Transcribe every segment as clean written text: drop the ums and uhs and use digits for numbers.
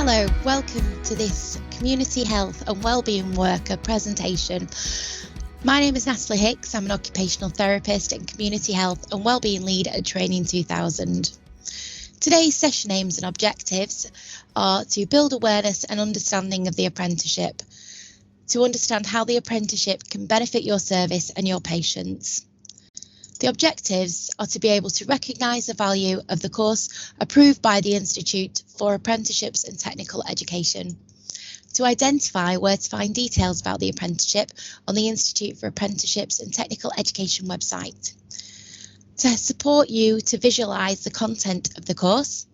Hello, welcome to this Community Health and Wellbeing Worker presentation. My name is Natalie Hicks. I'm an occupational therapist and community health and wellbeing lead at Training 2000. Today's session aims and objectives are to build awareness and understanding of the apprenticeship, to understand how the apprenticeship can benefit your service and your patients. The objectives are to be able to recognise the value of the course approved by the Institute for Apprenticeships and Technical Education, to identify where to find details about the apprenticeship on the Institute for Apprenticeships and Technical Education website, to support you to visualise the content of the course,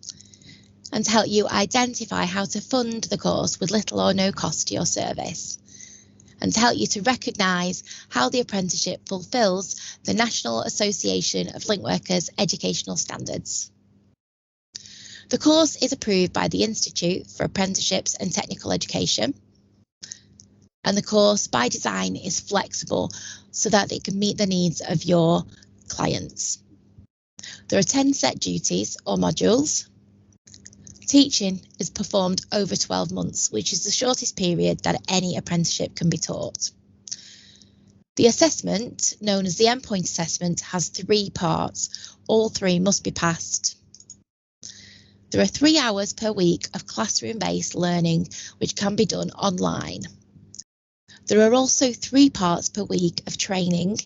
and to help you identify how to fund the course with little or no cost to your service, and to help you to recognise how the apprenticeship fulfils the National Association of Link Workers educational standards. The course is approved by the Institute for Apprenticeships and Technical Education, and the course by design is flexible so that it can meet the needs of your clients. There are 10 set duties or modules. Teaching is performed over 12 months, which is the shortest period that any apprenticeship can be taught. The assessment, known as the endpoint assessment, has 3 parts. All 3 must be passed. There are 3 hours per week of classroom-based learning, which can be done online. There are also 3 parts per week of training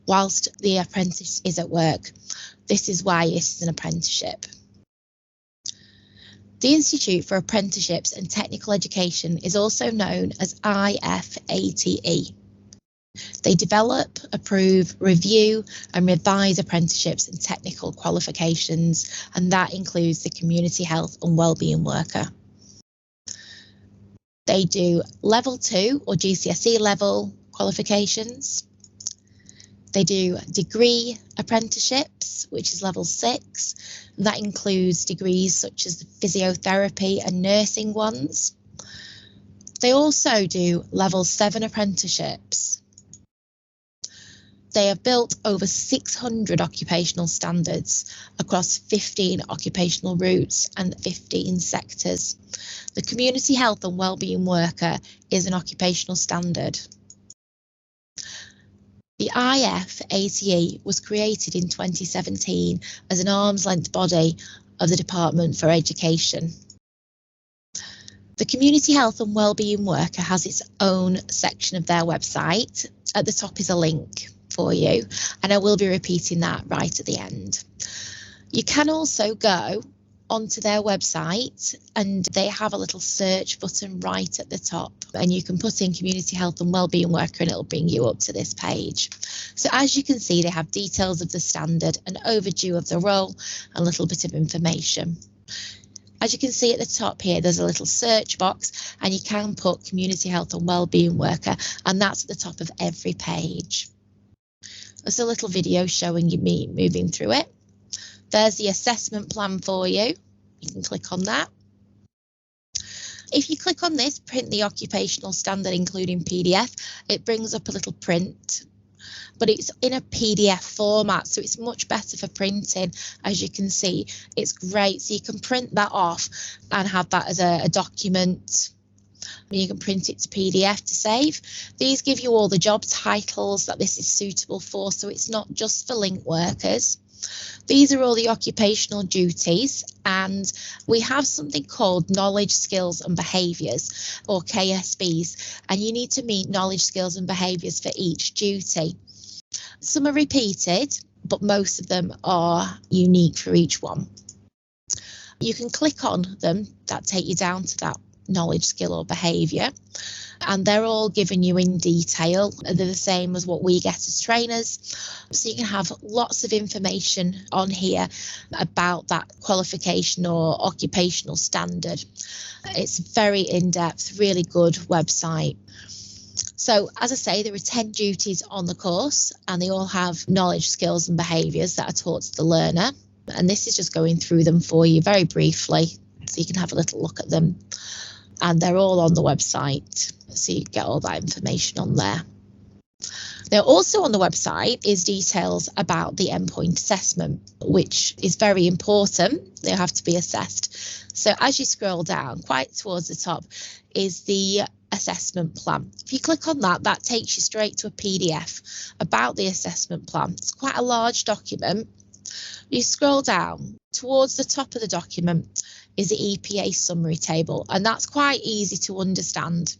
whilst the apprentice is at work. This is why it is an apprenticeship. The Institute for Apprenticeships and Technical Education is also known as IFATE. They develop, approve, review and revise apprenticeships and technical qualifications, and that includes the Community Health and Wellbeing Worker. They do Level 2 or GCSE level qualifications. They do degree apprenticeships, which is level 6. And that includes degrees such as physiotherapy and nursing ones. They also do level 7 apprenticeships. They have built over 600 occupational standards across 15 occupational routes and 15 sectors. The Community Health and Wellbeing Worker is an occupational standard. The IFATE was created in 2017 as an arm's length body of the Department for Education. The Community Health and Wellbeing Worker has its own section of their website. At the top is a link for you, and I will be repeating that right at the end. You can also go onto their website and they have a little search button right at the top, and you can put in Community Health and Wellbeing Worker and it'll bring you up to this page. So as you can see, they have details of the standard, an overview of the role and a little bit of information. As you can see at the top here, there's a little search box and you can put Community Health and Wellbeing Worker, and that's at the top of every page. There's a little video showing you me moving through it. There's the assessment plan for you. You can click on that. If you click on this, print the occupational standard, including PDF, it brings up a little print, but it's in a PDF format, so it's much better for printing. As you can see, it's great. So you can print that off and have that as a document. You can print it to PDF to save. These give you all the job titles that this is suitable for, so it's not just for link workers. These are all the occupational duties, and we have something called knowledge, skills and behaviours, or KSBs, and you need to meet knowledge, skills and behaviours for each duty. Some are repeated, but most of them are unique for each one. You can click on them that take you down to that knowledge, skill or behaviour, and they're all given you in detail. They're the same as what we get as trainers, so you can have lots of information on here about that qualification or occupational standard. It's very in-depth, really good website. So as I say, there are 10 duties on the course and they all have knowledge, skills and behaviours that are taught to the learner, and this is just going through them for you very briefly so you can have a little look at them. And they're all on the website, so you get all that information on there. Now, also on the website is details about the endpoint assessment, which is very important. They have to be assessed. So as you scroll down, quite towards the top is the assessment plan. If you click on that, that takes you straight to a PDF about the assessment plan. It's quite a large document. You scroll down, towards the top of the document is the EPA summary table, and that's quite easy to understand.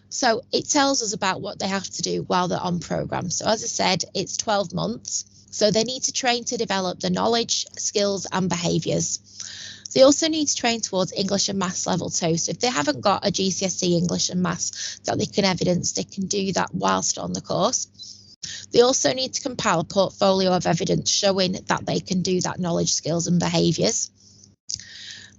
So it tells us about what they have to do while they're on programme. So as I said, it's 12 months. So they need to train to develop the knowledge, skills and behaviours. They also need to train towards English and Maths level 2. So if they haven't got a GCSE English and Maths that they can evidence, they can do that whilst on the course. They also need to compile a portfolio of evidence showing that they can do that knowledge, skills and behaviours.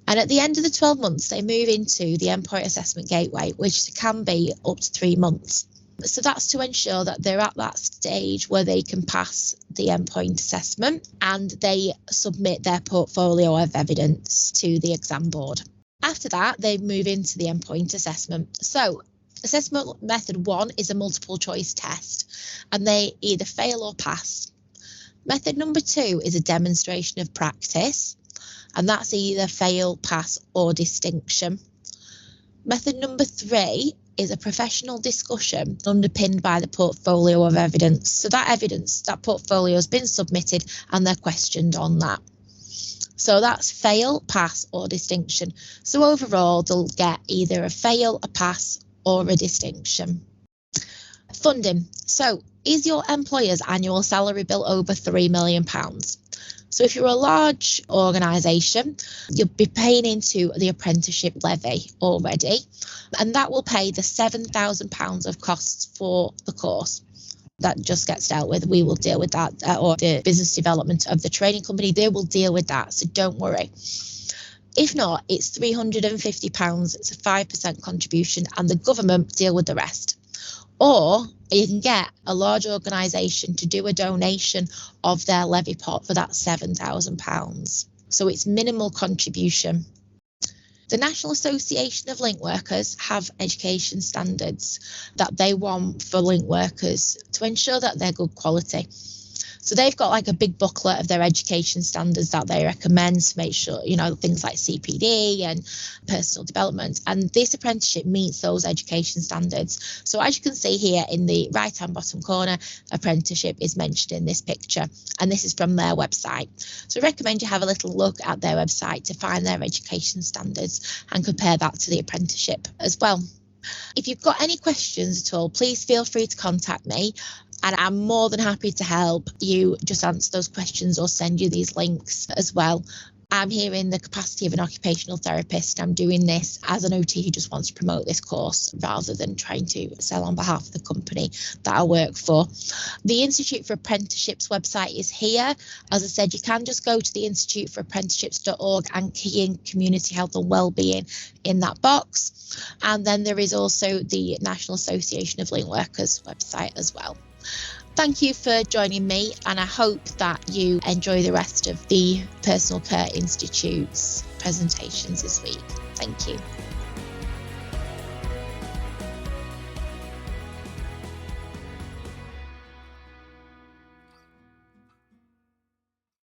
And at the end of the 12 months, they move into the Endpoint Assessment Gateway, which can be up to 3 months. So that's to ensure that they're at that stage where they can pass the endpoint assessment and they submit their portfolio of evidence to the exam board. After that, they move into the endpoint assessment. So assessment method 1 is a multiple choice test, and they either fail or pass. Method number 2 is a demonstration of practice, and that's either fail, pass or distinction. Method number 3 is a professional discussion underpinned by the portfolio of evidence. So that evidence, that portfolio has been submitted and they're questioned on that. So that's fail, pass or distinction. So overall, they'll get either a fail, a pass or a distinction. Funding. So is your employer's annual salary bill over £3 million? So if you're a large organisation, you'll be paying into the apprenticeship levy already, and that will pay the £7,000 of costs for the course. That just gets dealt with. We will deal with that, or the business development of the training company, they will deal with that, so don't worry. If not, it's £350, it's a 5% contribution, and the government deal with the rest. Or you can get a large organisation to do a donation of their levy pot for that £7,000. So it's minimal contribution. The National Association of Link Workers have education standards that they want for link workers to ensure that they're good quality. So they've got like a big booklet of their education standards that they recommend to make sure, you know, things like CPD and personal development. And this apprenticeship meets those education standards. So as you can see here in the right-hand bottom corner, apprenticeship is mentioned in this picture. And this is from their website. So I recommend you have a little look at their website to find their education standards and compare that to the apprenticeship as well. If you've got any questions at all, please feel free to contact me. And I'm more than happy to help you just answer those questions or send you these links as well. I'm here in the capacity of an occupational therapist. I'm doing this as an OT who just wants to promote this course rather than trying to sell on behalf of the company that I work for. The Institute for Apprenticeships website is here. As I said, you can just go to the instituteforapprenticeships.org and key in community health and wellbeing in that box. And then there is also the National Association of Link Workers website as well. Thank you for joining me, and I hope that you enjoy the rest of the Personal Care Institute's presentations this week. Thank you.